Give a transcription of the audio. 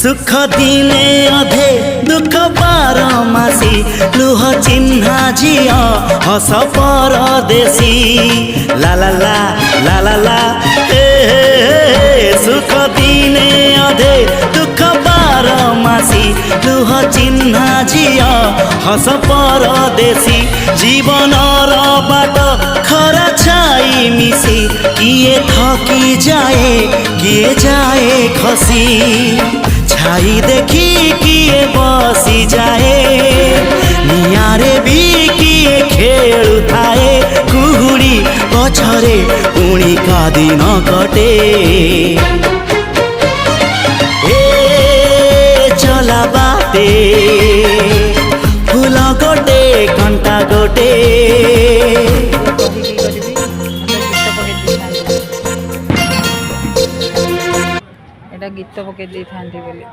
सुख दिने अधे दुख बारमासी लुह चिन्हा झिया हस परदेशी ला ला ला ला ला ला हे सुख दिने अधे दुख बारमासी लुह चिन्हा झिया हस परदेशी जीवन बाट खरा छाई मिसी किए थकी जाए किए जाए खसी छाई देखी किए बसी जाए नियारे भी किए खेलु थाए कुहुड़ी पछरे पुणी का दिन कटे चला बाटे फूल गोटे घंटा गोटे गीत पकई दे था बोली